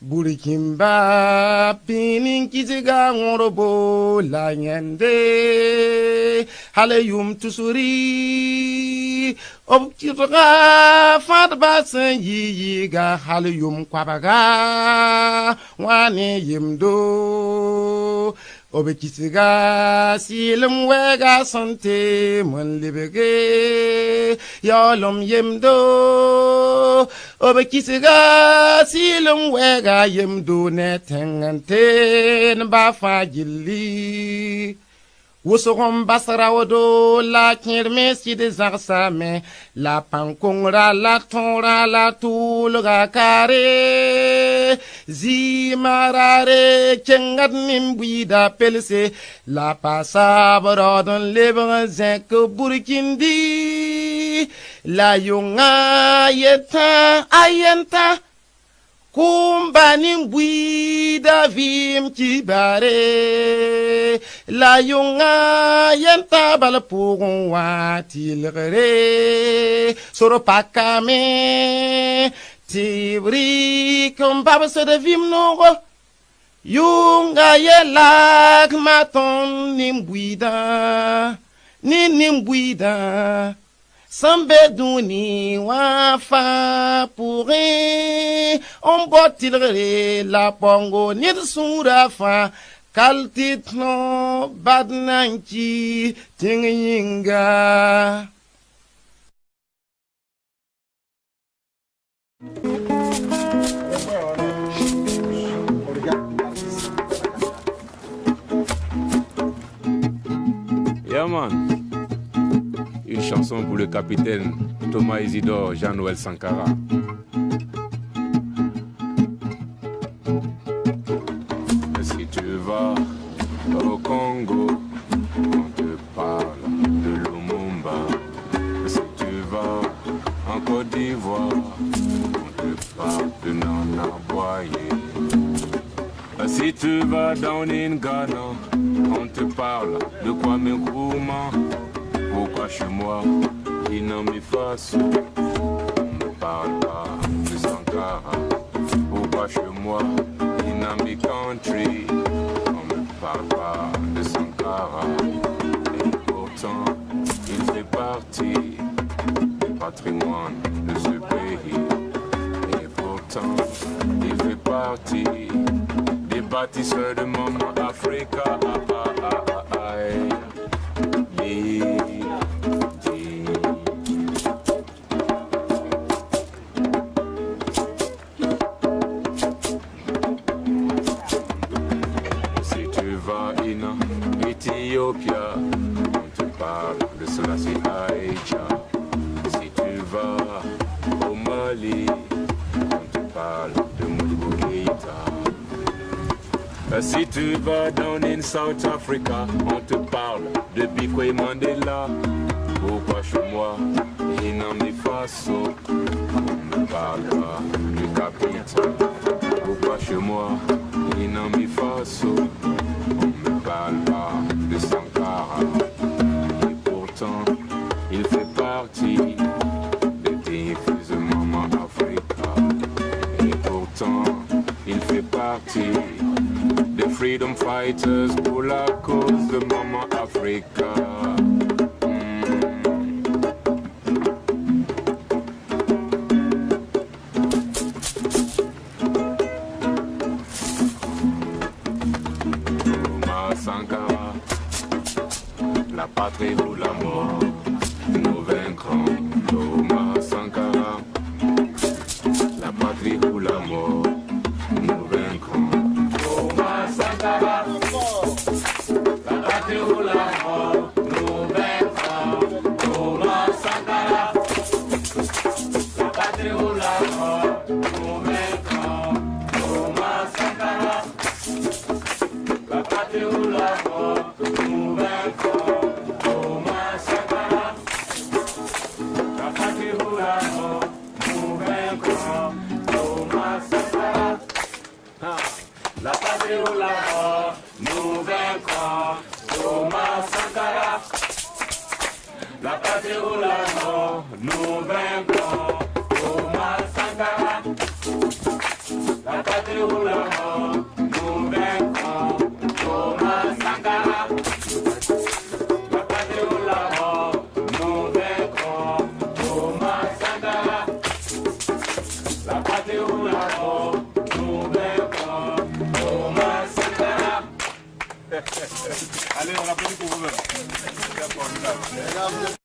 Burikimba pinin kiziga ngorobo la nyende halayum tusuri obkitra fatba san yiga halayum kwabaga wane yimdo obekisiga silum wega sante mon libege yolum yimdo obekisiga silum wega yimdo netengante nba fajili Wosorom basara wodo la kirme si de zarsame la pankongra la tonra la tulga kare zimarare kengat nimbuida pelse la pasabra don lebre zek burkindi la yunga yeta ayenta Kumbani buida vim kibare la yunga yenta bal pour watilere soro pakame tibri kumbaba se de vim nogo yunga yelak maton nimbuida nimbuida Sambeduni wafa pourri on botilere la pongo ni sura fa kaltitno badnanki tinginga Yeah man. Une chanson pour le capitaine Thomas Isidore Jean-Noël Sankara. Si tu vas au Congo, on te parle de Lumumba. Si tu vas en Côte d'Ivoire, on te parle de Nana Boye. Si tu vas dans Ghana, on te parle de Kwame Nkrumah. Pourquoi chez moi, il n'en me fasse, on ne parle pas de Sankara. Pourquoi chez moi, il n'en me country, on ne parle pas de Sankara. Et pourtant, il fait partie du patrimoine de ce pays. Et pourtant, il fait partie des bâtisseurs de Mama Africa. Ethiopia, on te parle de Selassie Haïcha. Si tu vas au Mali, on te parle de Modibo Keïta. Si tu vas dans South Africa, on te parle de Bikwe Mandela. Pourquoi chez moi, il n'en est Faso, on ne parle pas du capital. Pourquoi chez moi, il n'en est Faso, on ne parle pas de Sankara. Et pourtant, il fait partie des défis de Mama Africa. Et pourtant, il fait partie des freedom fighters pour la cause de Mama Africa. Sankara, la patrie ou la mort, nous vaincrons. Thomas Sankara, la patrie ou la mort, nous vaincrons. Thomas Sankara, la patrie ou la mort, nous vaincrons. Thomas Sankara, la patrie ou la mort, nous vaincrons. Thomas Sankara, la patrie ou la mort, nous vaincrons. Thomas Sankara, la patrie ou la mort, nous vaincrons. Thomas Sankara, la patrie ou la mort, nous vaincrons. Thomas Sankara, la patrie ou la mort, nous vaincrons. Thomas Sankara, la patrie ou la mort, nous vaincrons Thomas Sankara. La patrie ou la mort, nous vaincrons Thomas Sankara. La patrie ou la mort, nous vaincrons Thomas Sankara. Allez, on applaudit pour vous-même. C'est formidable.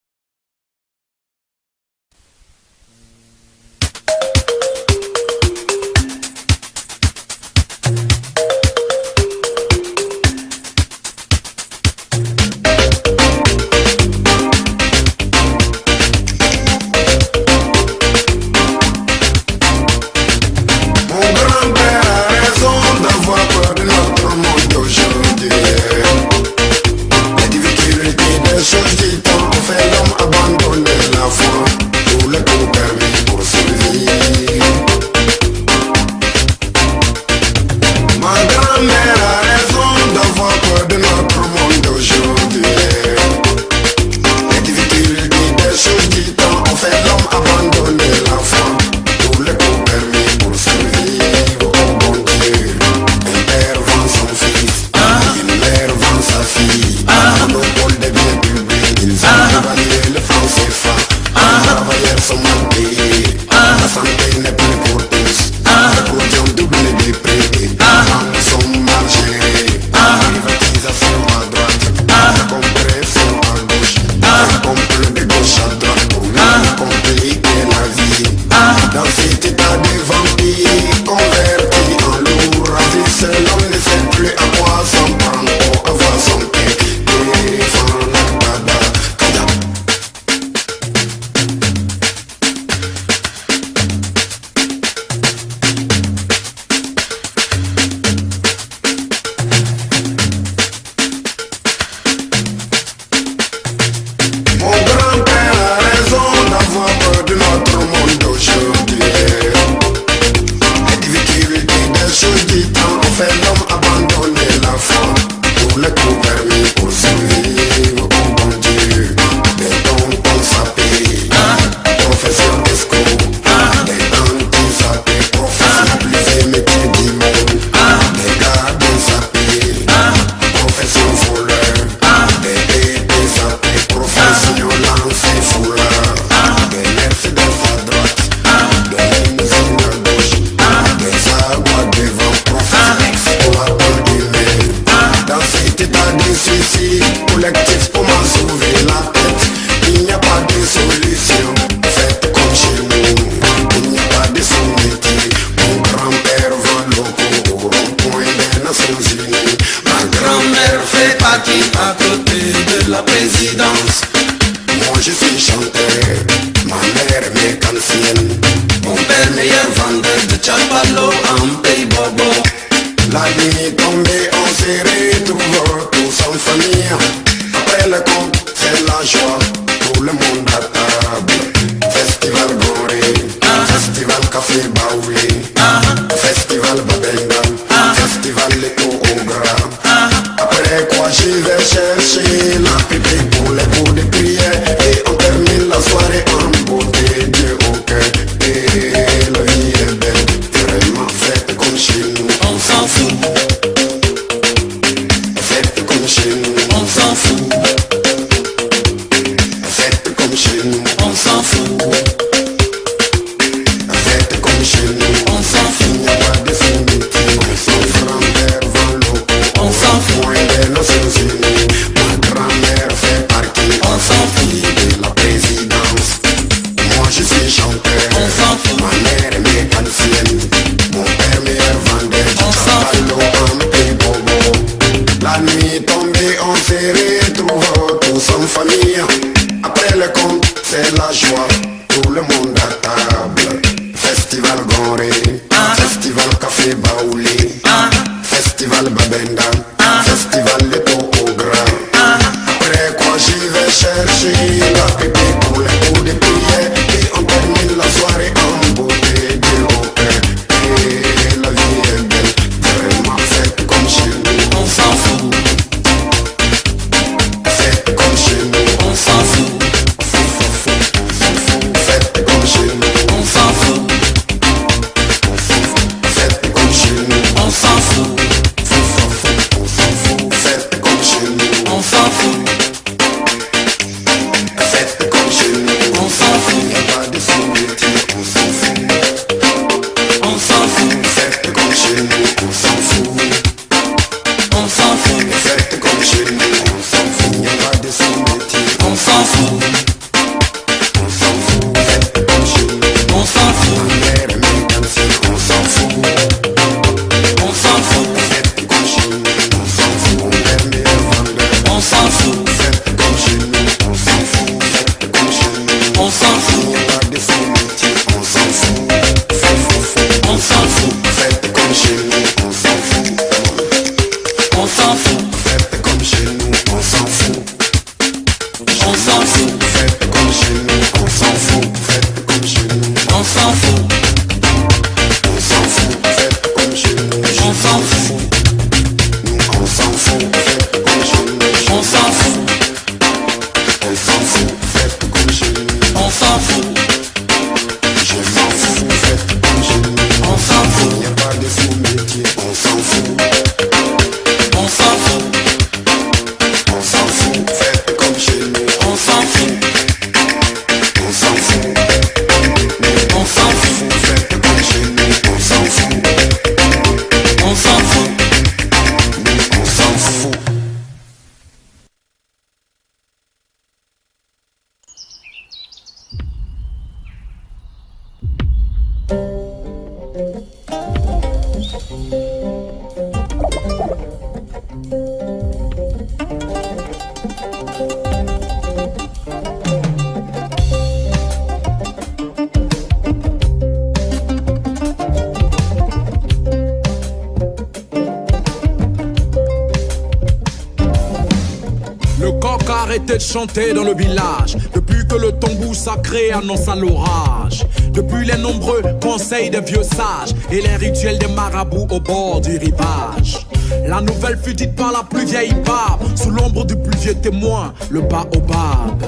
Arrêtez de chanter dans le village depuis que le tambour sacré annonce à l'orage. Depuis les nombreux conseils des vieux sages et les rituels des marabouts au bord du rivage. La nouvelle fut dite par la plus vieille barbe, sous l'ombre du plus vieux témoin, le baobab.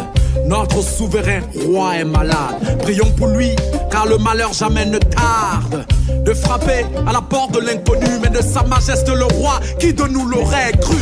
Notre souverain roi est malade, prions pour lui, car le malheur jamais ne tarde. De frapper à la porte de l'inconnu, mais de sa majesté le roi, qui de nous l'aurait cru?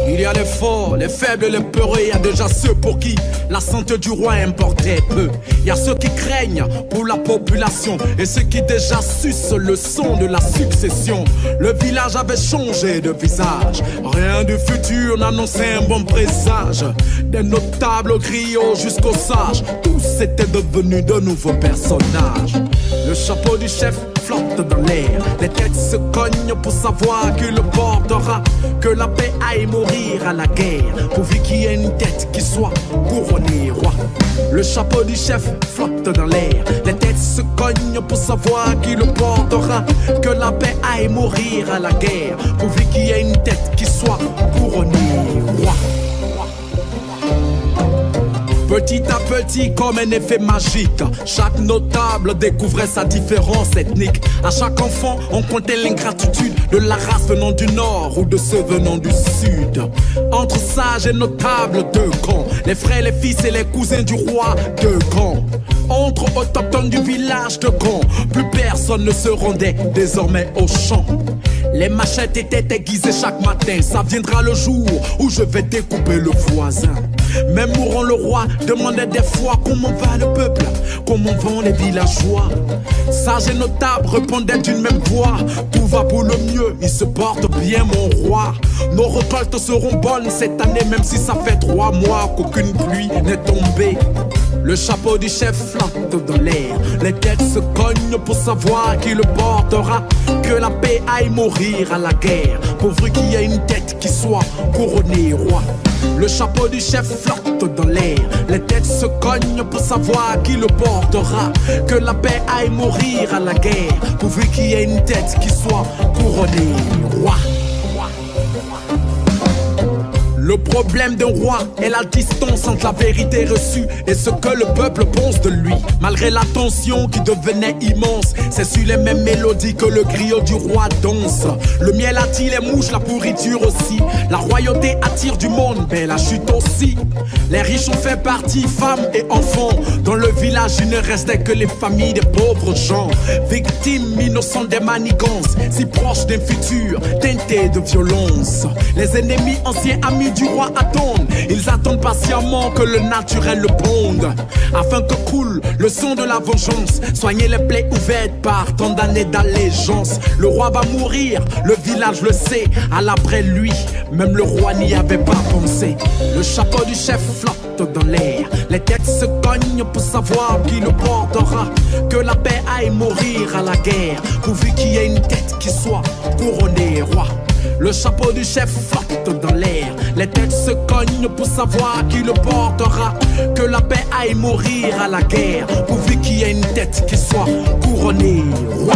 Il y a les forts, les faibles, les peureux. Il y a déjà ceux pour qui la santé du roi importait peu. Il y a ceux qui craignent pour la population et ceux qui déjà sucent le son de la succession. Le village avait changé de visage, rien du futur n'annonçait un bon présage. Des notables aux griots jusqu'aux sages, tous étaient devenus de nouveaux personnages. Le chapeau du chef flotte dans l'air, les têtes se cognent pour savoir qui le portera. Que la paix aille mourir à la guerre, pourvu qu'il y ait une tête qui soit couronnée roi. Le chapeau du chef flotte dans l'air, les têtes se cognent pour savoir qui le portera. Que la paix aille mourir à la guerre, pourvu qu'il y ait une tête qui soit couronnée roi. Petit à petit, comme un effet magique, chaque notable découvrait sa différence ethnique. À chaque enfant, on comptait l'ingratitude de la race venant du nord ou de ceux venant du sud. Entre sages et notables, deux camps. Les frères, les fils et les cousins du roi, deux camps. Entre autochtones du village de Caen, plus personne ne se rendait désormais au champ. Les machettes étaient aiguisées chaque matin. Ça viendra le jour où je vais découper le voisin. Même mourant le roi demandait des fois comment va le peuple, comment vont les villageois. Sages et notables répondaient d'une même voix: tout va pour le mieux, il se porte bien mon roi. Nos récoltes seront bonnes cette année, même si ça fait 3 mois qu'aucune pluie n'est tombée. Le chapeau du chef flotte dans l'air, les têtes se cognent pour savoir qui le portera. Que la paix aille mourir à la guerre, pourvu qu'il y ait une tête qui soit couronnée roi. Le chapeau du chef flotte dans l'air, les têtes se cognent pour savoir qui le portera. Que la paix aille mourir à la guerre, pourvu qu'il y ait une tête qui soit couronnée roi. Le problème d'un roi est la distance entre la vérité reçue et ce que le peuple pense de lui. Malgré la tension qui devenait immense, c'est sur les mêmes mélodies que le griot du roi danse. Le miel attire les mouches, la pourriture aussi. La royauté attire du monde, mais la chute aussi. Les riches ont fait partie, femmes et enfants. Dans le village, il ne restait que les familles des pauvres gens. Victimes innocentes des manigances, si proches d'un futur teinté de violence. Les ennemis anciens amis du roi attendent, ils attendent patiemment que le naturel le ponde, afin que coule le sang de la vengeance, soigner les plaies ouvertes par tant d'années d'allégeance. Le roi va mourir, le village le sait, à l'après lui, même le roi n'y avait pas pensé. Le chapeau du chef flotte dans l'air, les têtes se cognent pour savoir qui le portera. Que la paix aille mourir à la guerre, pourvu qu'il y ait une tête qui soit couronnée roi. Le chapeau du chef flotte dans l'air, les têtes se cognent pour savoir qui le portera. Que la paix aille mourir à la guerre, pourvu qu'il y ait une tête qui soit couronnée roi.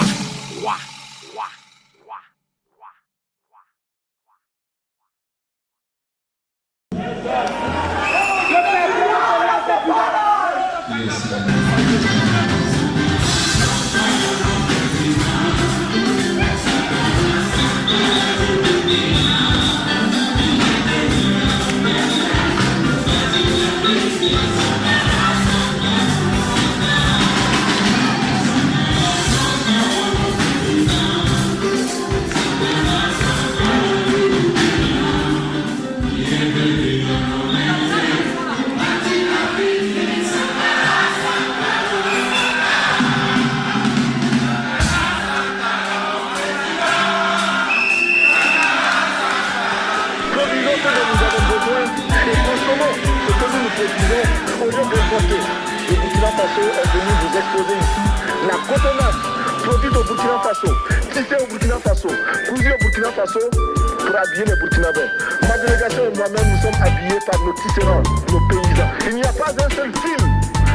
Le Burkina Faso est venu vous exposer la contenance produite au Burkina Faso, tissée au Burkina Faso, cousue au Burkina Faso pour habiller les Burkinabés. Ma délégation et moi-même, nous sommes habillés par nos tisserands, nos paysans. Il n'y a pas un seul fil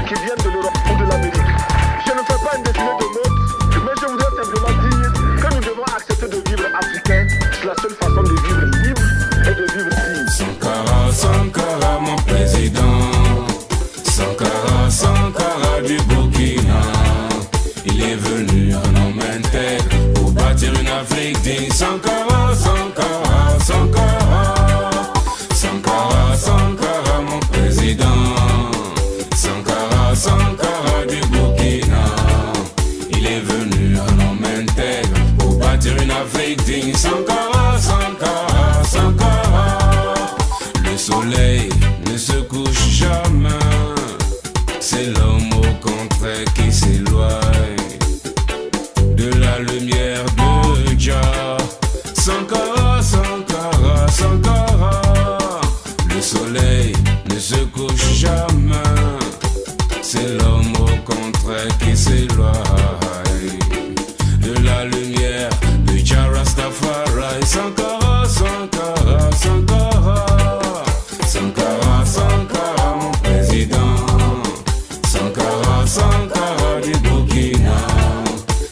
qui vienne de l'Europe ou de l'Amérique. Je ne fais pas une dessinée de mode, mais je voudrais simplement dire que nous devons accepter de vivre africain. C'est la seule façon de vivre libre et de vivre digne. Sankara, Sankara, mon président. Sankara, Sankara du Burkina. Il est venu en homme intègre pour bâtir une Afrique digne. Sankara, Sankara, Sankara. Sankara, Sankara, mon président. Sankara, Sankara du Burkina. Il est venu en homme intègre pour bâtir une Afrique digne. Sankara, Sankara, Sankara. Le soleil ne se couche jamais. C'est l'homme au contraire qui s'éloigne de la lumière de Jah. Sankara, Sankara, Sankara. Le soleil ne se couche jamais. C'est l'homme au contraire qui s'éloigne de la lumière de Jah Rastafari. Sankara, Sankara, Sankara. Sankara, Sankara, mon président. Sankara, Sankara du Burkina.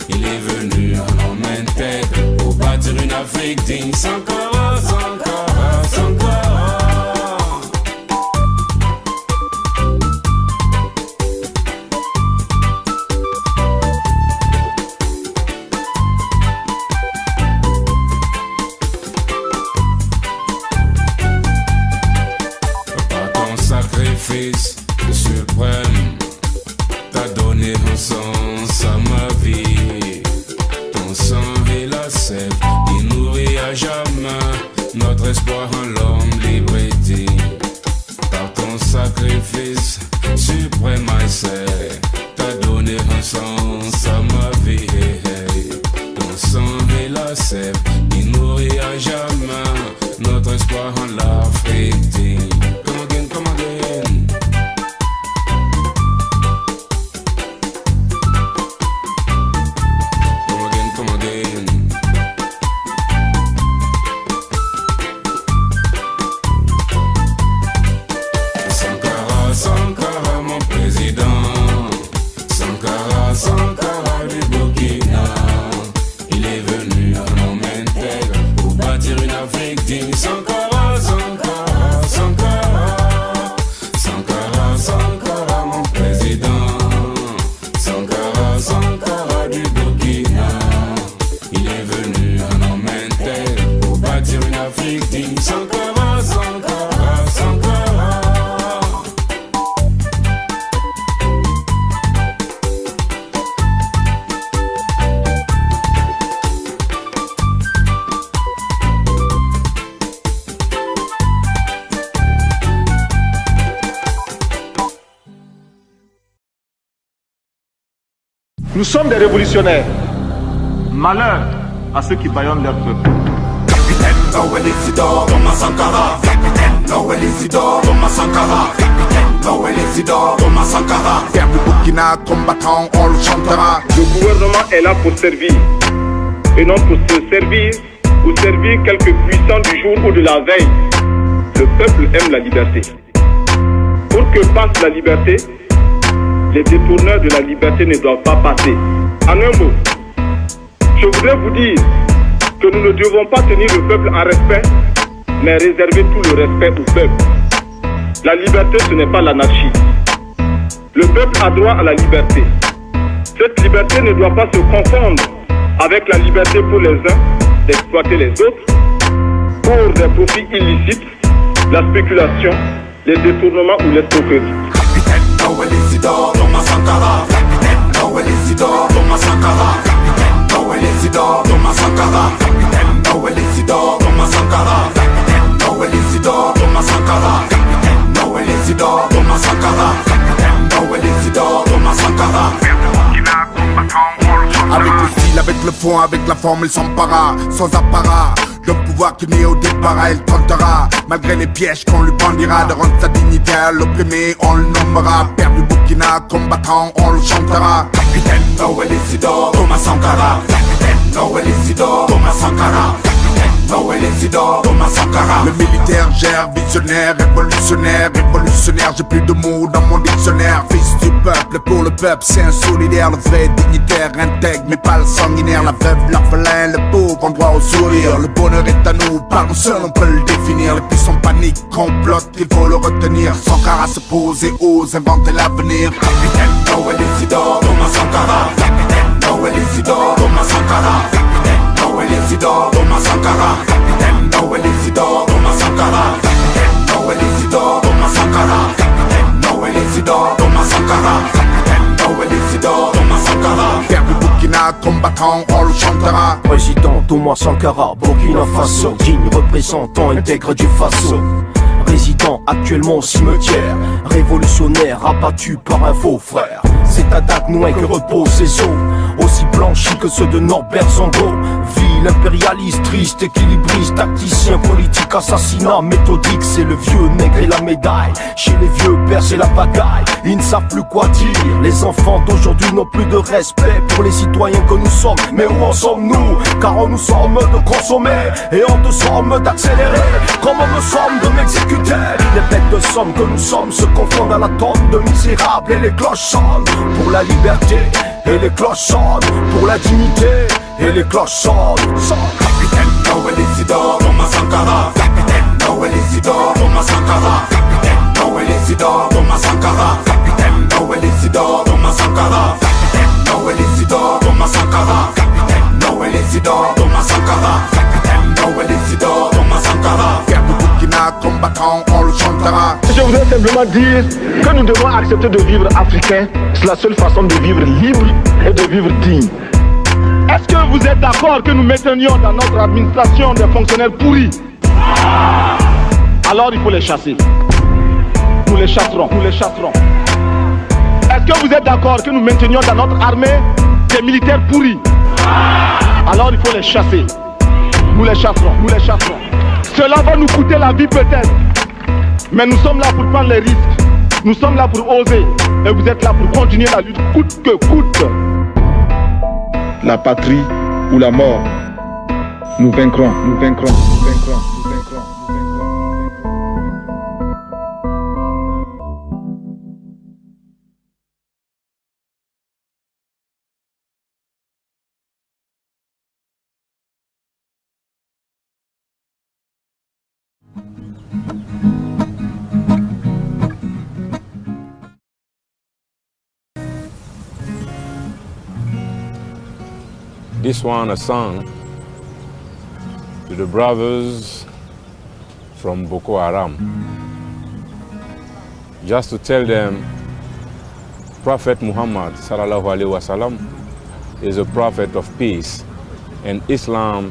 Il est venu en homme intègre pour bâtir une Afrique digne. Sankara, Sankara, Sankara. Par ton sacrifice suprême, t'as donné un sens à ma vie. Ton sang et la sève, il nourrit à jamais notre espoir en l'homme libre et digne. Par ton sacrifice suprême, I say, t'as donné un sens à ma vie. Ton sang et la sève, il nourrit à jamais notre espoir en l'Afrique digne. Come again, come again. Sankara, Sankara, mon président. Sankara, Sankara du Burkina. Il est venu en homme intègre pour bâtir une Afrique digne. Sankara, Sankara, Sankara. Sankara, Sankara, mon président. Sankara, Sankara du Burkina. Il est venu en homme intègre pour bâtir une Afrique digne. Sankara, Sankara, Sankara. Nous sommes des révolutionnaires. Malheur à ceux qui bâillonnent leur peuple. Capitaine Lawel Isidore, Thomas Sankara. Capitaine Lawel Isidore, Thomas Sankara. Capitaine Lawel Isidore, Thomas Sankara. Père du Burkina, combattant, on le chantera. Le gouvernement est là pour servir, et non pour se servir ou servir quelques puissants du jour ou de la veille. Le peuple aime la liberté. Pour que passe la liberté, les détourneurs de la liberté ne doivent pas passer. En un mot, je voudrais vous dire que nous ne devons pas tenir le peuple en respect, mais réserver tout le respect au peuple. La liberté, ce n'est pas l'anarchie. Le peuple a droit à la liberté. Cette liberté ne doit pas se confondre avec la liberté pour les uns d'exploiter les autres pour des profits illicites, la spéculation, les détournements ou l'escroquerie. Capitaine Lawel Isidore, Thomas Sankara. Capitaine Lawel Isidore, Thomas Sankara. Capitaine Lawel Isidore, Thomas Sankara. Capitaine Lawel Isidore, Thomas Sankara. Capitaine Lawel Isidore, Thomas Sankara. Capitaine Lawel Isidore, Thomas Sankara. Capitaine Lawel Isidore, Thomas Sankara. Avec le style, avec le fond, avec la forme, il s'empara, sans apparat. Le pouvoir qui naît au départ, il tentera, malgré les pièges qu'on lui bandira, de rendre sa dignité à l'opprimé, on le nommera. Père du bouc Burkina, combattant, on le chantera. Capitaine Noël Isidore, Thomas Sankara. Capitaine Noël Isidore, Thomas Sankara. Noël Isidore, Thomas Sankara. Le militaire gère, visionnaire, révolutionnaire, révolutionnaire. J'ai plus de mots dans mon dictionnaire. Fils du peuple, pour le peuple, c'est un solidaire. Le vrai dignitaire, intègre, mais pas le sanguinaire. La veuve, l'orphelin, le pauvre, ont droit au sourire. Le bonheur est à nous, par nous seuls on peut le définir. Les puissants paniquent, complotent, il faut le retenir. Sankara se pose et ose inventer l'avenir. Capitaine Noël Isidore, Thomas Sankara. Capitaine Noël Isidore, Thomas Sankara. Capitaine Noël Isidore, Thomas Sankara. Capitaine Noël Isidore, Thomas Sankara. Capitaine Noël Isidore, Thomas Sankara. Capitaine Noël Isidore, Thomas Sankara. Capitaine Noël Isidore, Thomas Sankara. Père du Burkina, combattant, on le chantera. Président Thomas Sankara, Burkina Faso, digne représentant intègre du Faso. Résident actuellement au cimetière, révolutionnaire abattu par un faux frère. C'est à Dagnoin que reposent ses os, aussi blanchis que ceux de Norbert Zongo. Ville impérialiste, triste, équilibriste, tacticien, politique, assassinat, méthodique. C'est le vieux nègre et la médaille. Chez les vieux pères c'est la bagaille, ils ne savent plus quoi dire. Les enfants d'aujourd'hui n'ont plus de respect pour les citoyens que nous sommes. Mais où en sommes-nous? Car on nous somme de consommer et on te somme d'accélérer. Comme on me somme de m'exécuter. Les bêtes de somme que nous sommes se confondent à la tombe de misérables. Et les cloches sonnent pour la liberté, et les cloches sonnent pour la dignité, et les cloches sonnent. Capitaine Noël Isidore, Thomas Sankara. Capitaine Noël Isidore, Thomas Sankara. Capitaine Noël Isidore, Thomas Sankara. Capitaine Noël Isidore, Thomas Sankara. Capitaine Noël Isidore, Thomas Sankara. Capitaine Noël Isidore, Thomas Sankara. Capitaine Noël Isidore, Thomas Sankara. Père du Burkina, combattant, on le chantera. Je voudrais simplement dire que nous devons accepter de vivre africain. C'est la seule façon de vivre libre et de vivre digne. Est-ce que vous êtes d'accord que nous maintenions dans notre administration des fonctionnaires pourris? Alors il faut les chasser. Nous les chasserons, nous les chasserons. Est-ce que vous êtes d'accord que nous maintenions dans notre armée des militaires pourris? Alors il faut les chasser. Nous les chasserons, nous les chasserons. Cela va nous coûter la vie peut-être. Mais nous sommes là pour prendre les risques. Nous sommes là pour oser. Et vous êtes là pour continuer la lutte coûte que coûte. La patrie ou la mort. Nous vaincrons, nous vaincrons, nous vaincrons, nous vaincrons, nous vaincrons. This one a song to the brothers from Boko Haram. Just to tell them Prophet Muhammad sallallahu alaihi wasallam is a prophet of peace and Islam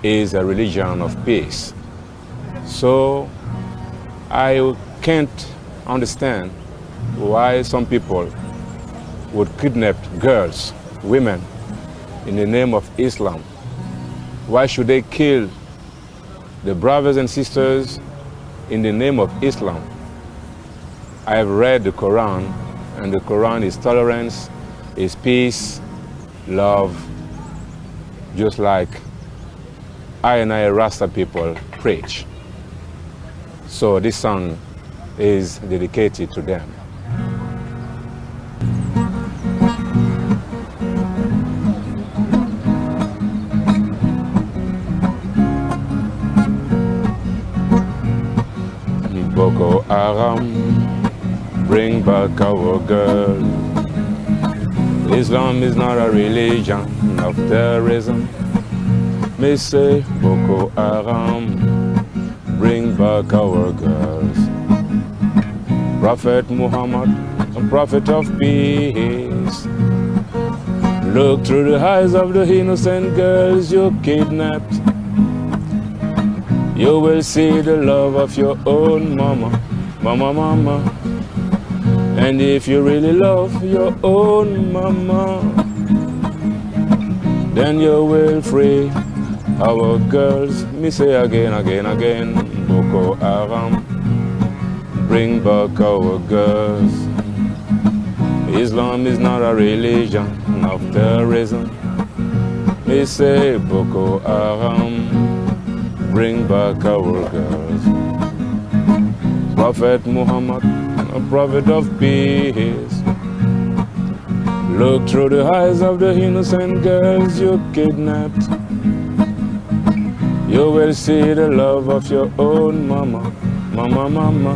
is a religion of peace. So I can't understand why some people would kidnap girls, women, in the name of Islam. Why should they kill the brothers and sisters in the name of Islam? I have read the Quran, and the Quran is tolerance, is peace, love, just like I and I Rasta people preach. So this song is dedicated to them. Boko Haram, bring back our girl. Islam is not a religion of terrorism. Me say Boko Haram, bring back our girls. Prophet Muhammad, a prophet of peace. Look through the eyes of the innocent girls you kidnapped. You will see the love of your own mama, mama, mama. And if you really love your own mama, then you will free our girls. Me say again, again, again, Boko Haram, bring back our girls. religion of terrorism. They say Boko Haram, bring back our girls. Prophet Muhammad, a prophet of peace, look through the eyes of the innocent girls you kidnapped. You will see the love of your own mama, mama, mama.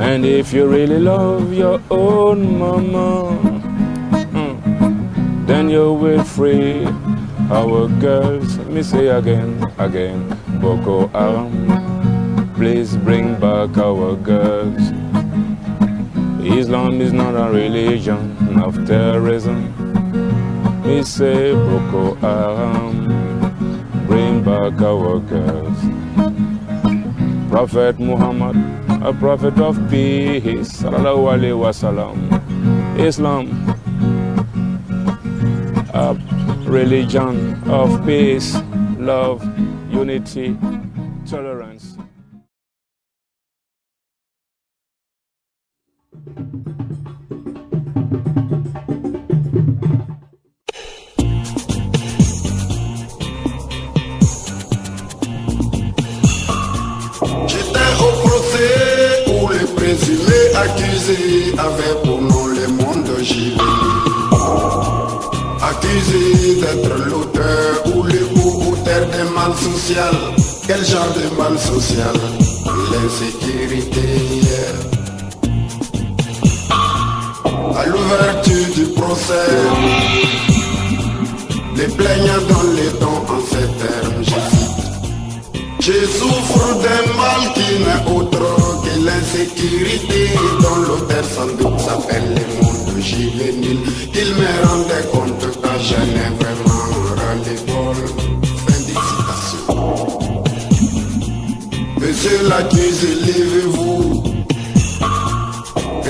And if you really love your own mama, then you will free our girls. Let me say again, Boko Haram, please bring back our girls. Islam is not a religion of terrorism. We say Boko Haram, bring back our girls. Prophet Muhammad, a prophet of peace, sallallahu alaihi wasallam. Islam, a religion of peace, love, unity, tolerance. J'étais au procès où les présumés accusés avaient pour nom les mondes de Gilles. Accusés d'être l'auteur ou l'époux-auteur des mal social. Quel genre de mal social? L'insécurité. À l'ouverture du procès, les plaignants donnent les dons en ces termes, je cite. Je souffre d'un mal qui n'est autre que l'insécurité, dont l'auteur sans doute s'appelle les mondes juvéniles. Il me rendait compte quand je n'ai vraiment ras-le-bol. Fin de citation. Monsieur l'accusé, levez-vous.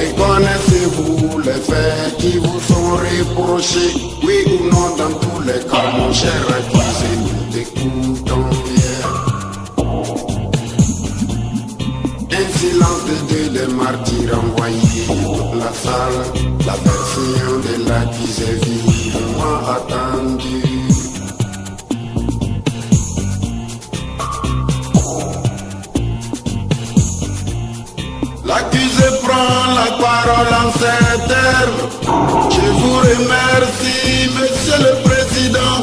Reconnaissez-vous les faits qui vous sont reprochés? Oui ou non, dans tous les cas, mon cher accusé, nous t'écoutons hier. Un silence de deux, les martyrs envoyés toute la salle. La version de l'accusé vivement attendue. L'accusé prend la parole en ces termes. Je vous remercie, monsieur le président.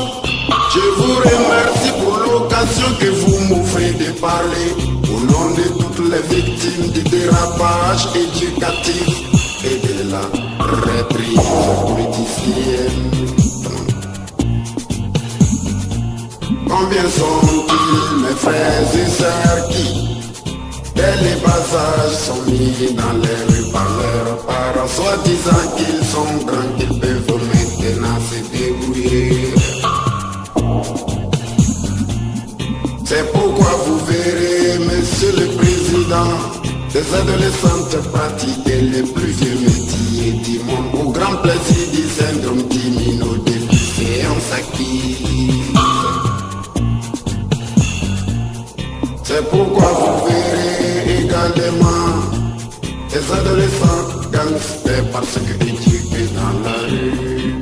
Je vous remercie pour l'occasion que vous m'offrez de parler au nom de toutes les victimes du dérapage éducatif et de la reprise politicienne. Combien sont-ils, mes frères et sœurs, qui dès les passages sont mis dans les rues par leurs parents, soi-disant qu'ils sont grands, qu'ils peuvent maintenant se débrouiller. C'est pourquoi vous verrez, monsieur le président, des adolescentes pratiquer les plus vieux métiers du monde, au grand plaisir du syndrome d'immunodéficience acquise. C'est pourquoi vous verrez également des adolescents gangsters parce que éduqués dans la rue.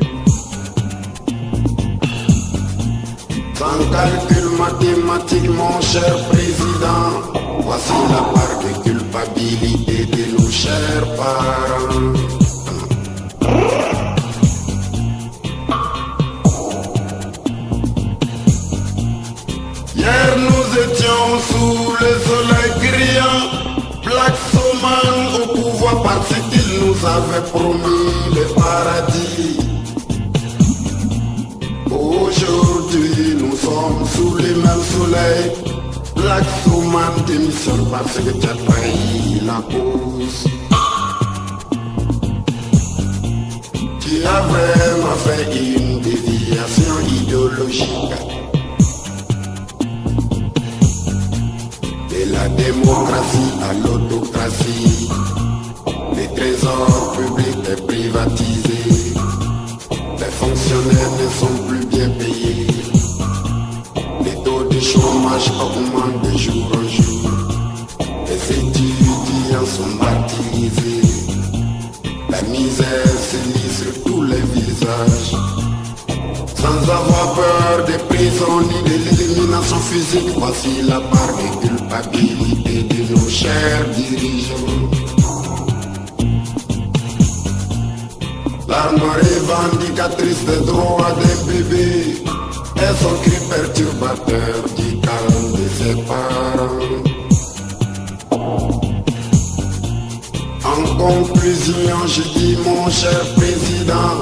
Sans calcul mathématique, mon cher président, voici la part de culpabilité de nos chers parents. Hier nous étions sous le soleil brillant, Black Soman au pouvoir parce qu'il nous avait promis le paradis. Aujourd'hui nous sommes sous le même soleil, Black Soman démissionne parce que tu as trahi la cause. Tu as vraiment fait une déviation idéologique. De la démocratie à l'autocratie, les trésors publics est privatisé, les fonctionnaires ne sont plus bien payés, les taux de chômage augmentent de jour en jour, les étudiants sont martyrisés, la misère se lit sur tous les visages. Sans avoir peur des prisons ni de l'élimination physique, voici la part de culpabilité de nos chers dirigeants. L'arme revendicatrice des droits des bébés est son cri perturbateur du calme de ses parents. En conclusion, je dis mon cher président,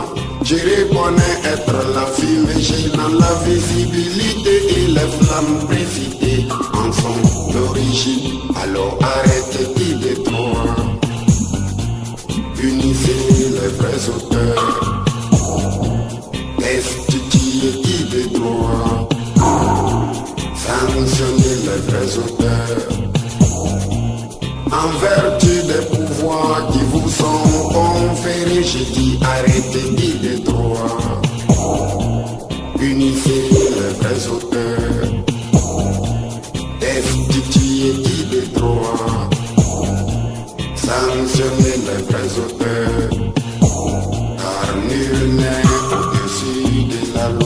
je reconnais être la fumée gênant la visibilité et les flammes précitées en son origine. Alors arrêtez d'y détruire. Unissez les vrais auteurs, destituez qui des droits, sanctionnez les vrais auteurs, en vertu des pouvoirs qui vous sont conférés. Je dis arrêtez qui des droits, unissez les vrais auteurs, destituez qui des droits, sanctionner les vrais auteurs, car nul n'est au-dessus de la loi.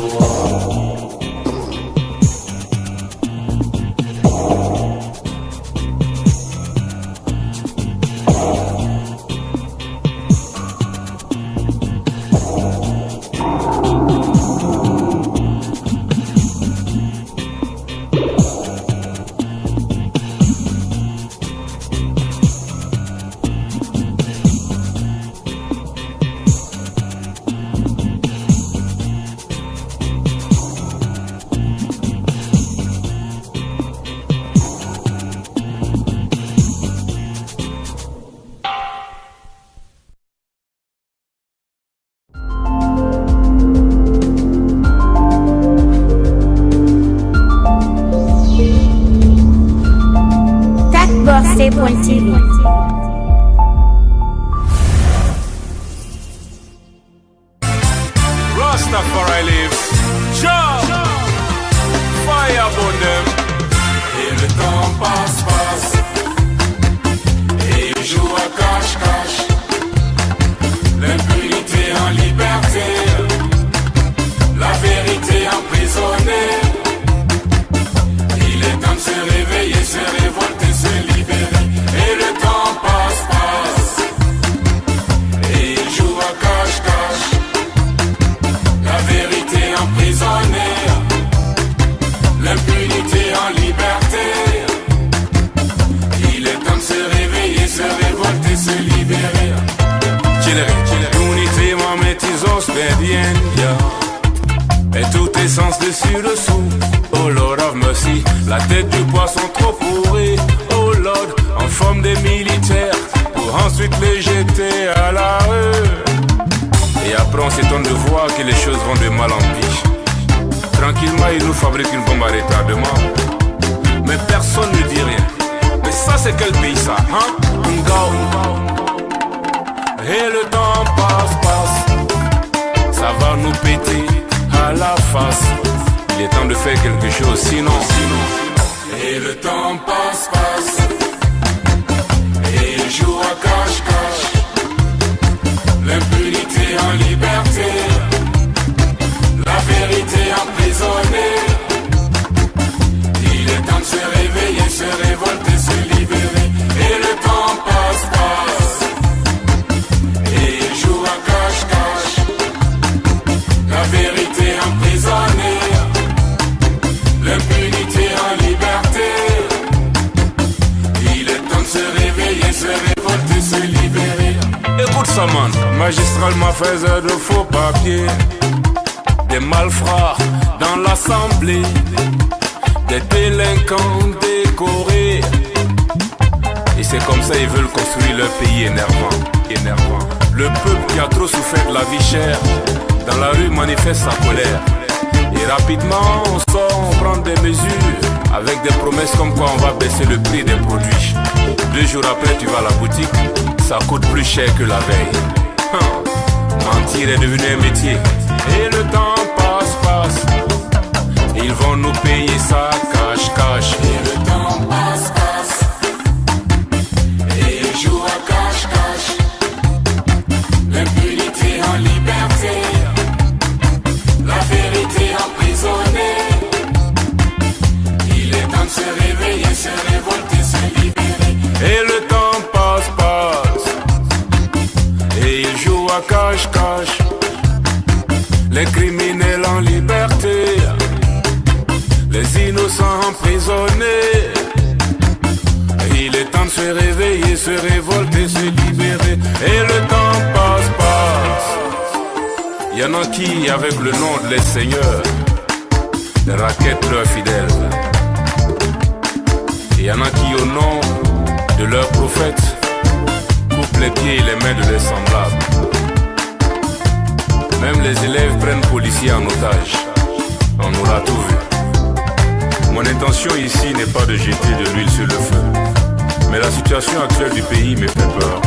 TV. Rastafari live. Fire upon them. Et le temps passe. Et il joue à cache-cache. L'impunité en liberté. La vérité emprisonnée. Il est temps de se réveiller, se révolter, se libérer. Et le temps passe. Et il joue à cache-cache. La vérité emprisonnée. L'impunité en liberté. Il est temps de se réveiller, se révolter, se libérer. L'unité m'en métisons expedientia. Et tout essence dessus-dessous. Oh Lord of mercy, la tête du poisson trop pourrie. Oh Lord, en forme des militaires, pour ensuite les jeter à la rue. Et après on s'étonne de voir que les choses vont de mal en pire. Tranquillement ils nous fabriquent une bombe à retardement. Mais personne ne dit rien. Mais ça c'est quel pays ça, hein? Et le temps passe. Ça va nous péter à la face. Il est temps de faire quelque chose, sinon. Et le temps passe. Et il joue à cache-cache. L'impunité en liberté. La vérité emprisonnée. Il est temps de se réveiller, se révolter, se libérer. Et le temps passe. Et il joue à cache-cache. La vérité emprisonnée. L'impunité en liberté. Il est temps de se réveiller, se révolter, se libérer. Écoute ça man, magistralement faiseur de faux papiers. Des malfrats dans l'assemblée. Des délinquants décorés. Et c'est comme ça ils veulent construire leur pays énervant. Le peuple qui a trop souffert de la vie chère, dans la rue manifeste sa colère. Et rapidement on sort, on prend des mesures, avec des promesses comme quoi on va baisser le prix des produits. 2 jours après tu vas à la boutique, ça coûte plus cher que la veille. Mentir est devenu un métier. Et le temps passe. Ils vont nous payer ça cache-cache. Et le temps passe. Et ils jouent à cache-cache. L'impunité en liberté. la cache-cache, les criminels en liberté, les innocents emprisonnés. Il est temps de se réveiller, se révolter, se libérer. Et le temps passe. Il y en a qui, avec le nom de les seigneurs, raquettent leurs fidèles. Il y en a qui, au nom de leurs prophètes, coupent les pieds et les mains de leurs semblables. Même les élèves prennent policiers en otage. On aura tout vu. Mon intention ici n'est pas de jeter de l'huile sur le feu, mais la situation actuelle du pays me fait peur.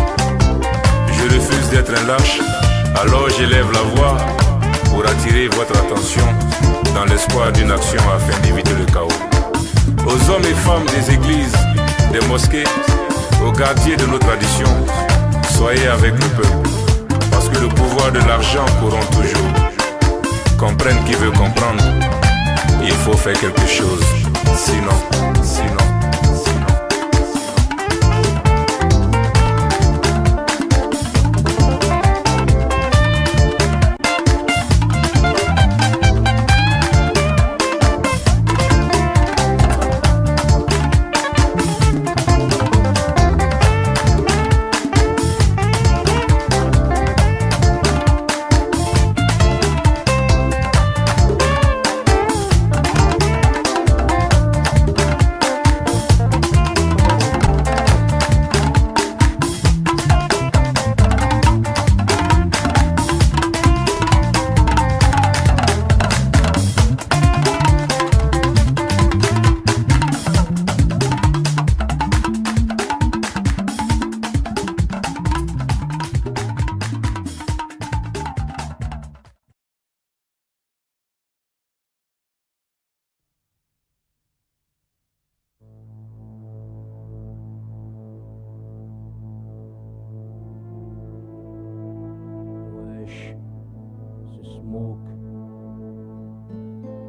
Je refuse d'être un lâche, alors j'élève la voix pour attirer votre attention dans l'espoir d'une action afin d'éviter le chaos. Aux hommes et femmes des églises, des mosquées, aux gardiens de nos traditions, soyez avec le peuple, parce que le pouvoir de l'argent corrompt toujours. Comprenne qui veut comprendre, il faut faire quelque chose, sinon.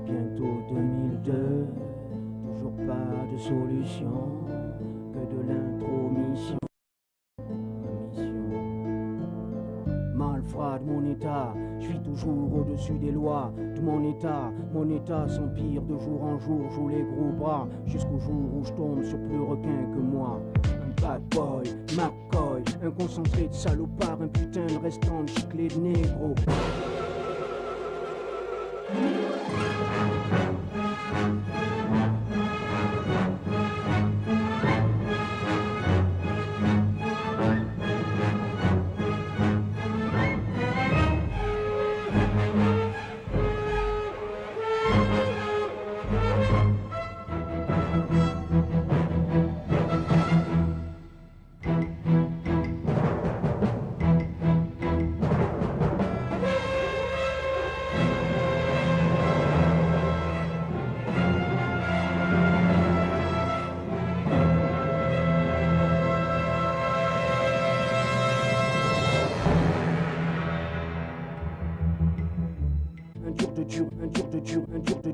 Bientôt 2002, toujours pas de solution, que de l'intromission. Malfrade mon état, je suis toujours au-dessus des lois de mon état s'empire de jour en jour, joue les gros bras, jusqu'au jour où je tombe sur plus requin que moi. Un bad boy, McCoy, un concentré de salopard, un putain de restant de giclé de négro.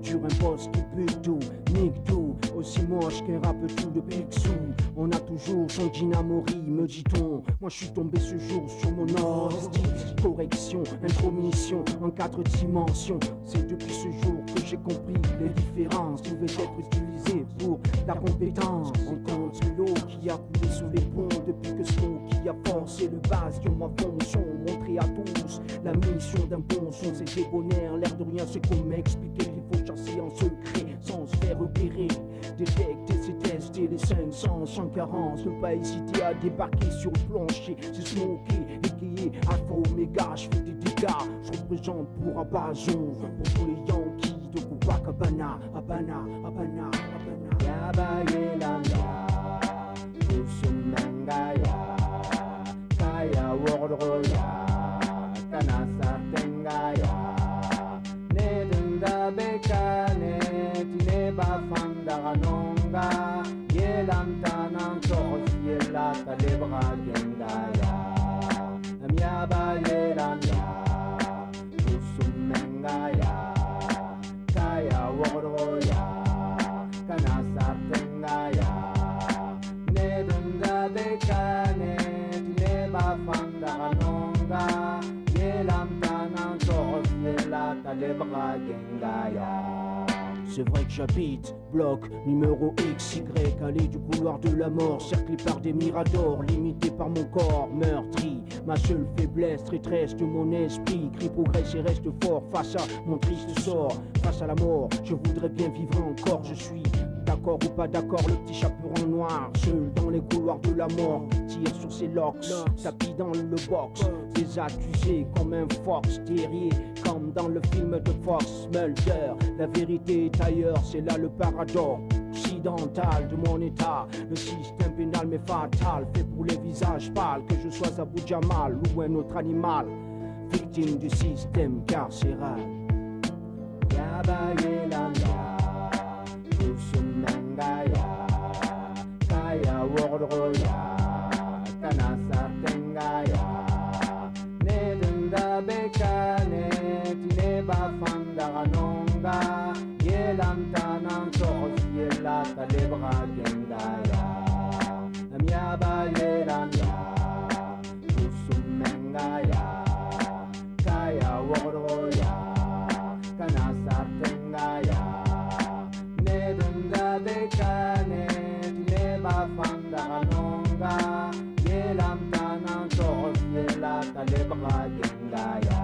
Un boss qui bute tout, nique tout, aussi moche qu'un rap tout de Picsou. On a toujours son dynamori, me dit-on. Moi je suis tombé ce jour sur mon hostie. Correction, intromission en 4 dimensions. C'est depuis ce jour que j'ai compris les différences pouvaient être utilisées pour la compétence. On compte l'eau qui a coulé sous les ponts depuis que Smoke qui a forcé le bastion. Ma fonction, montrer à tous la mission d'un bon son. C'est débonnaire, l'air de rien, c'est qu'on m'expliquait qu'il faut chasser en secret sans se faire repérer. Détecter, c'est tester les 500 sans carence. Ne pas hésiter à débarquer sur le plancher. C'est smoker, égayer, alpha oméga. Je fais des dégâts, je représente pour Abazon. Pour tous les Yankees de Copacabana. Habana. Yaba yelanda, Usumangaya, Kaya Wordroya, Kanasa Tengaya, Nedunda Bekane, Tineba Fandaranonga, Yelantanan Tos, Yela Talebra Gengaya, Amiaba Yelanda, Usumangaya, Kaya Wordroya, Kanasa Tengaya, Nedunda Bekane, Tineba Fandaranonga, C'est vrai que j'habite bloc numéro XY, allée du couloir de la mort, cerclé par des miradors, limité par mon corps meurtri. Ma seule faiblesse, traîtresse de mon esprit, crie progresse et reste fort face à mon triste sort, face à la mort. Je voudrais bien vivre encore, je suis d'accord ou pas d'accord, le petit chaperon noir, seul dans les couloirs de la mort, tire sur ses locks, tapis dans le box, des accusés comme un fox terrier, comme dans le film de Fox Mulder. La vérité est ailleurs, c'est là le paradoxe occidental de mon état. Le système pénal m'est fatal, fait pour les visages pâles, que je sois Abu Jamal ou un autre animal, victime du système carcéral. Usumengaya, kaya wordroya, kanasartengaya, nedunda bekane, tineba fandaranonga, yelam tanang sos, yela talebra gendaya, namyaba yelam ya, usumengaya, kaya wordroya, kanasartengaya. Bekane, tineba fandaranonga, yelam tanang sos, yela talebra gendaya.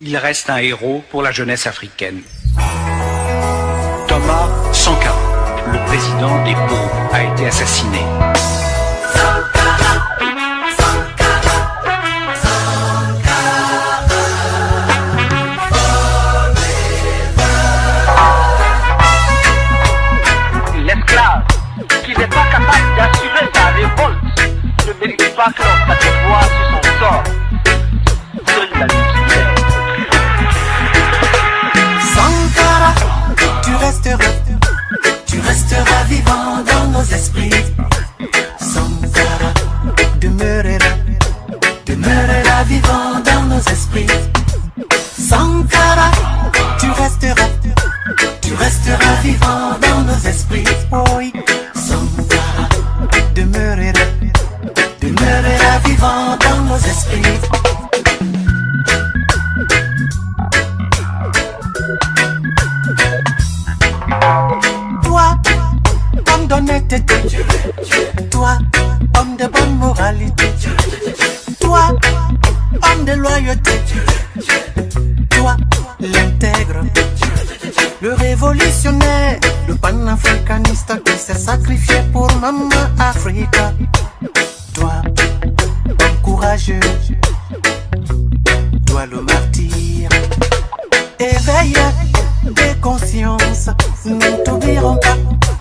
Il reste un héros pour la jeunesse africaine. Thomas Sankara, le président des pauvres, a été assassiné. L'esclave qui n'est pas capable d'assurer sa révolte ne mérite pas que l'on s'atteigne sur son sort. Seule la lumière. Sankara, tu resteras vivant dans nos esprits. Sankara, demeurera vivant dans nos esprits. Sankara, tu resteras vivant dans nos esprits. Oui, Sankara, demeurera vivant dans nos esprits. D'honnêteté, toi, homme de bonne moralité, toi, homme de loyauté, toi, l'intègre, le révolutionnaire, le panafricaniste qui s'est sacrifié pour Maman Africa, toi, homme courageux, toi le martyr, éveille des consciences, nous t'oublierons pas.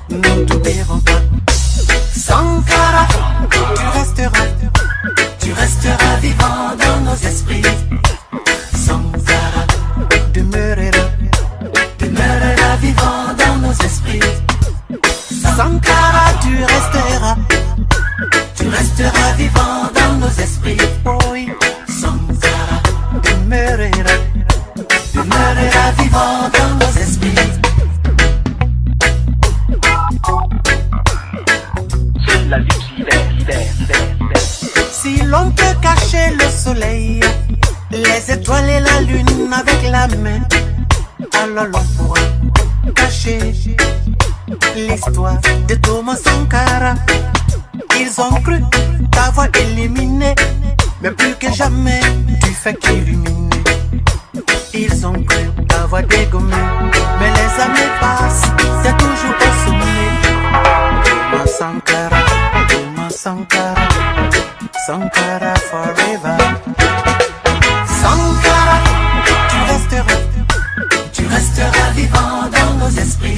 Nous t'oublierons pas. Sankara, tu resteras vivant dans nos esprits. Sankara, demeurera vivant dans nos esprits. Sankara, tu resteras vivant dans nos esprits. Oui, Sankara, demeurera vivant dans nos esprits. La lutte libère. Si l'on peut cacher le soleil, les étoiles et la lune avec la main, alors l'on pourra cacher l'histoire de Thomas Sankara. Ils ont cru t'avoir éliminé, mais plus que jamais tu fais qu'illuminer. Ils ont cru t'avoir dégommé, mais les années passent, c'est toujours au sommet. Thomas Sankara, Thomas Sankara, Sankara forever. Sankara, tu esprits.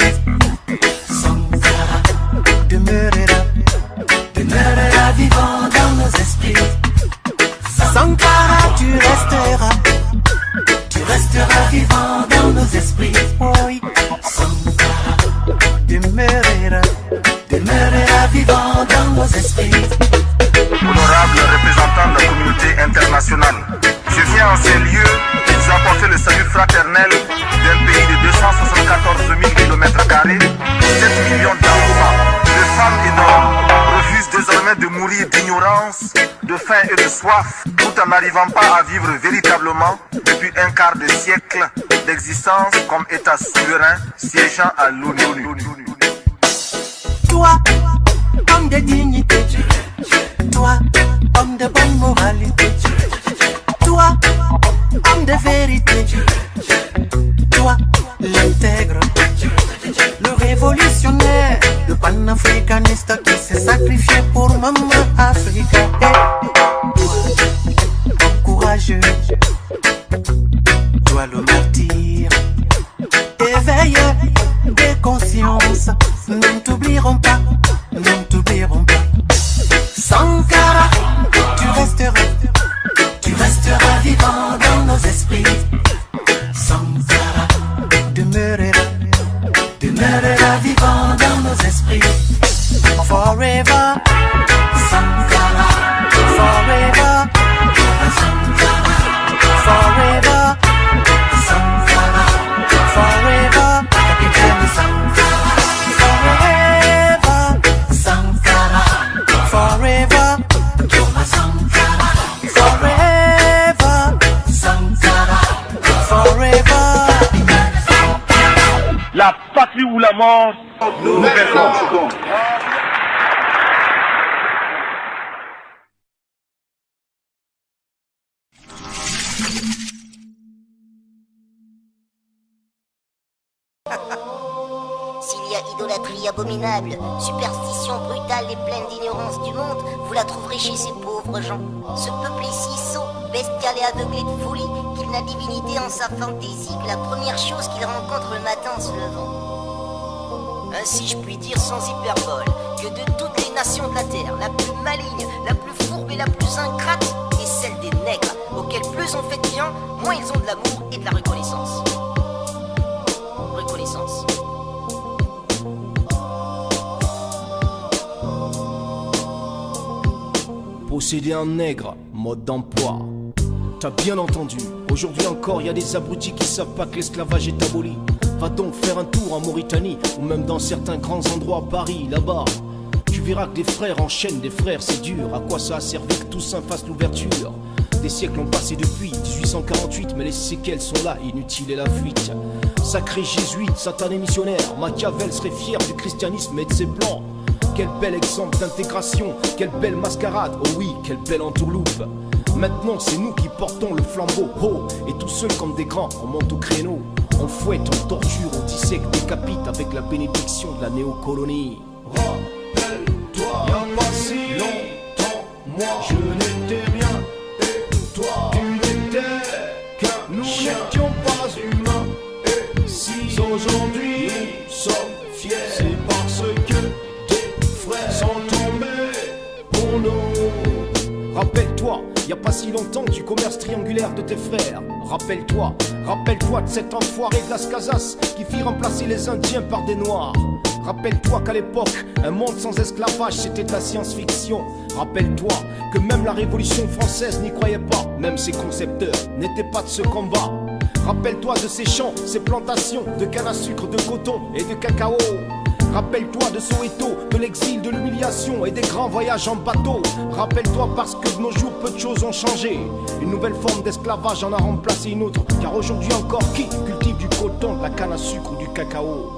Sankara demeurera vivant dans nos esprits. Sankara, tu resteras vivant dans nos esprits. Oui, Sankara demeurera vivant dans nos esprits. Honorable représentant de la communauté internationale, je viens en ces lieux vous apporter le salut fraternel d'un pays de 274 000 km², 7 millions d'enfants, de femmes et d'hommes refusent désormais de mourir d'ignorance, de faim et de soif, tout en n'arrivant pas à vivre véritablement depuis un quart de siècle d'existence comme État souverain siégeant à l'ONU. Toi, homme de dignité, toi, homme de bonne moralité, toi, homme de vérité, toi, l'intègre, le révolutionnaire, le panafricaniste qui s'est sacrifié pour Maman Africa. Toi, courageux, toi le martyr, éveilleur des consciences, nous ne t'oublierons pas, nous ne t'oublierons pas. Sankara, tu resteras vivant dans nos esprits. Sankara demeurera vivant dans nos esprits. Forever, Sankara, forever, Sankara, forever, Sankara, forever, capitaine Sankara, forever, Sankara, forever, Sankara, forever, Sankara, forever. La patrie ou la mort, nous verrons. S'il y a idolâtrie abominable, superstition brutale et pleine d'ignorance du monde, vous la trouverez chez ces pauvres gens. Ce peuple est si sot, bestial et aveuglé de folie, qu'il n'a divinité en sa fantaisie que la première chose qu'il rencontre le matin en se levant. Ainsi je puis dire sans hyperbole que de toutes les nations de la terre, la plus maligne, la plus fourbe et la plus ingrate est celle des nègres, auxquels plus on fait de bien, moins ils ont de l'amour et de la reconnaissance. Reconnaissance. Posséder un nègre, mode d'emploi. T'as bien entendu, aujourd'hui encore, y a des abrutis qui savent pas que l'esclavage est aboli. Va donc faire un tour en Mauritanie, ou même dans certains grands endroits à Paris, là-bas. Tu verras que des frères enchaînent des frères, c'est dur. À quoi ça a servi que Toussaint fasse l'ouverture? Des siècles ont passé depuis 1848, mais les séquelles sont là, inutiles et la fuite. Sacré jésuite, satané missionnaire, Machiavel serait fier du christianisme et de ses plans. Quel bel exemple d'intégration, quelle belle mascarade, oh oui, quelle belle entourloupe. Maintenant c'est nous qui portons le flambeau, oh, et tous seuls comme des grands, on monte au créneau. On fouette, on torture, on dissèque, décapite avec la bénédiction de la néocolonie. Rappelle-toi, y'a pas si longtemps, moi je n'étais rien, et toi tu n'étais qu'un, nous n'étions pas humains, et si aujourd'hui nous sommes fiers, c'est parce que sont tombés pour nous. Rappelle-toi, y a pas si longtemps du commerce triangulaire de tes frères. Rappelle-toi de cet enfoiré de Las Casas qui fit remplacer les Indiens par des Noirs. Rappelle-toi qu'à l'époque, un monde sans esclavage c'était de la science-fiction. Rappelle-toi que même la Révolution française n'y croyait pas, même ses concepteurs n'étaient pas de ce combat. Rappelle-toi de ces champs, ces plantations de canne à sucre, de coton et de cacao. Rappelle-toi de Soweto, de l'exil, de l'humiliation et des grands voyages en bateau. Rappelle-toi parce que de nos jours peu de choses ont changé. Une nouvelle forme d'esclavage en a remplacé une autre. Car aujourd'hui encore, qui cultive du coton, de la canne à sucre ou du cacao?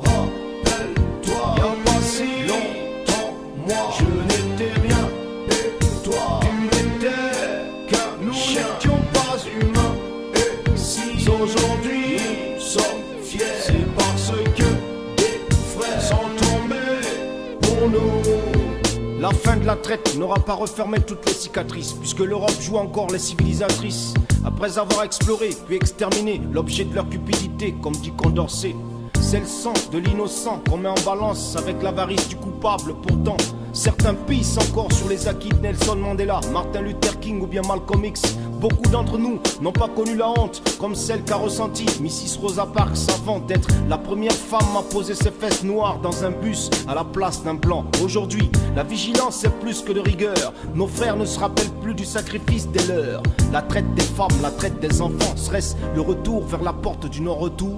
Rappelle-toi, y'a pas si longtemps, moi je n'étais rien, et toi tu n'étais qu'un, nous n'étions pas humains, et si aujourd'hui nous sommes fiers, c'est parce que sont tombés pour nous. La fin de la traite n'aura pas refermé toutes les cicatrices, puisque l'Europe joue encore les civilisatrices. Après avoir exploré puis exterminé l'objet de leur cupidité, comme dit Condorcet, C'est le sang de l'innocent qu'on met en balance avec l'avarice du coupable. Pourtant, certains pissent encore sur les acquis de Nelson Mandela, Martin Luther King ou bien Malcolm X. Beaucoup d'entre nous n'ont pas connu la honte comme celle qu'a ressentie Mrs. Rosa Parks avant d'être la première femme à poser ses fesses noires dans un bus à la place d'un blanc. Aujourd'hui, la vigilance c'est plus que de rigueur. Nos frères ne se rappellent plus du sacrifice des leurs. La traite des femmes, la traite des enfants, serait-ce le retour vers la porte du non-retour?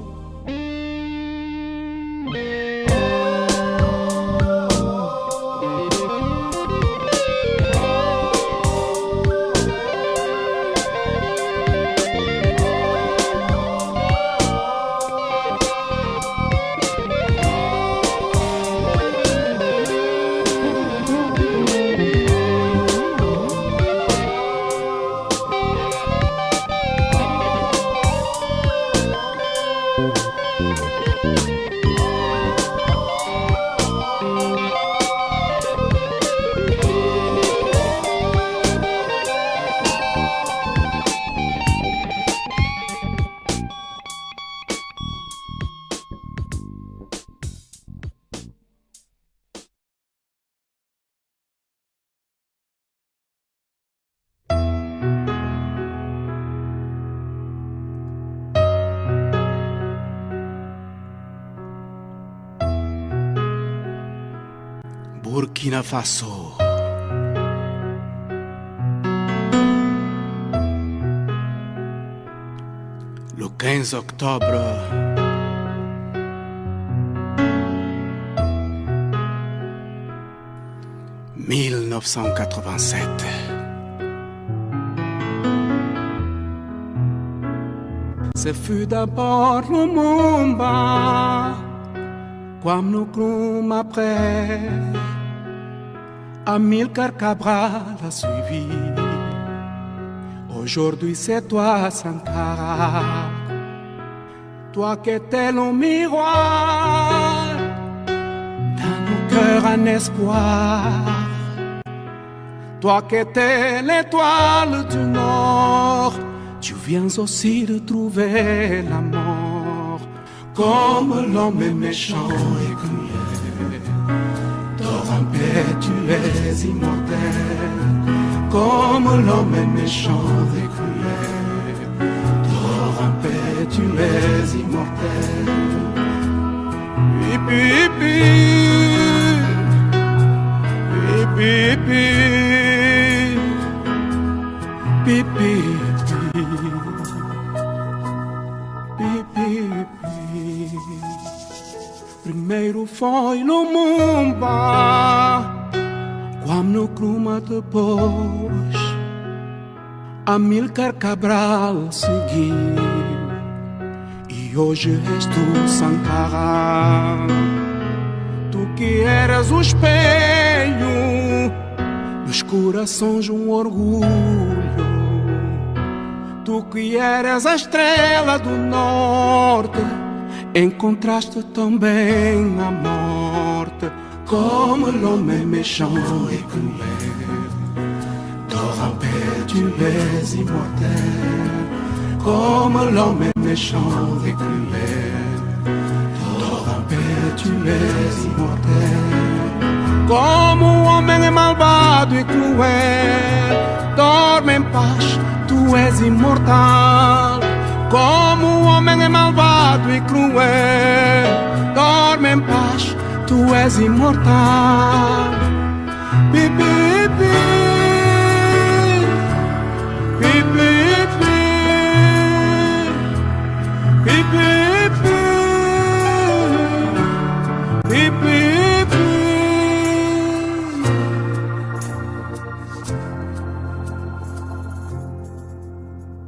Burkina Faso. Le 15 octobre 1987. Ce fut d'abord Lumumba, comme nous crûmes après. Amilcar Cabral a suivi. Aujourd'hui c'est toi Sankara, toi qui étais le miroir dans nos cœurs un espoir, toi qui étais l'étoile du Nord. Tu viens aussi de trouver la mort, comme l'homme est méchant et cruel. Dors en paix, tu es immortel, comme l'homme est méchant et cruel. Dors en paix, tu es immortel. Pipi, pipi, pipi, pipi. Primeiro foi Lumumba, quando no clima depois Amilcar Cabral seguiu, e hoje és tu Sankara, tu que eras o espelho dos corações um orgulho, tu que eras a estrela do norte, encontraste também a morte, como l'homme est méchant et cruel. Dors en paix, tu es immortel, comme l'homme est méchant et cruel. Dors en paix, tu es immortel, como o homem é malvado e cruel. Dorme em paz, tu és imortal, como o homem é malvado e cruel. Dorme em paz, tu és imortal. Pipi, pipi, pipi, pipi, pipi.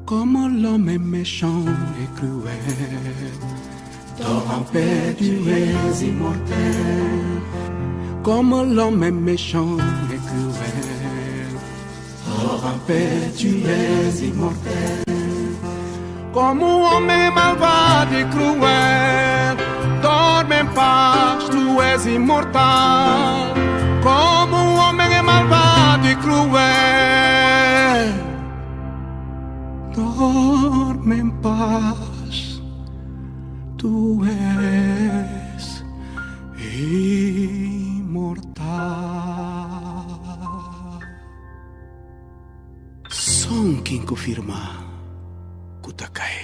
Como l'homme est méchant et cruel, dors en paix, tu es immortel. Comme l'homme est méchant et cruel, dors en paix, tu es immortel. Comme l'homme est malvado et cruel, dorme en paz, tu es immortal. Comme l'homme est malvado et cruel, dorme en paz, tu és imortal. Son quem confirma Kutakai.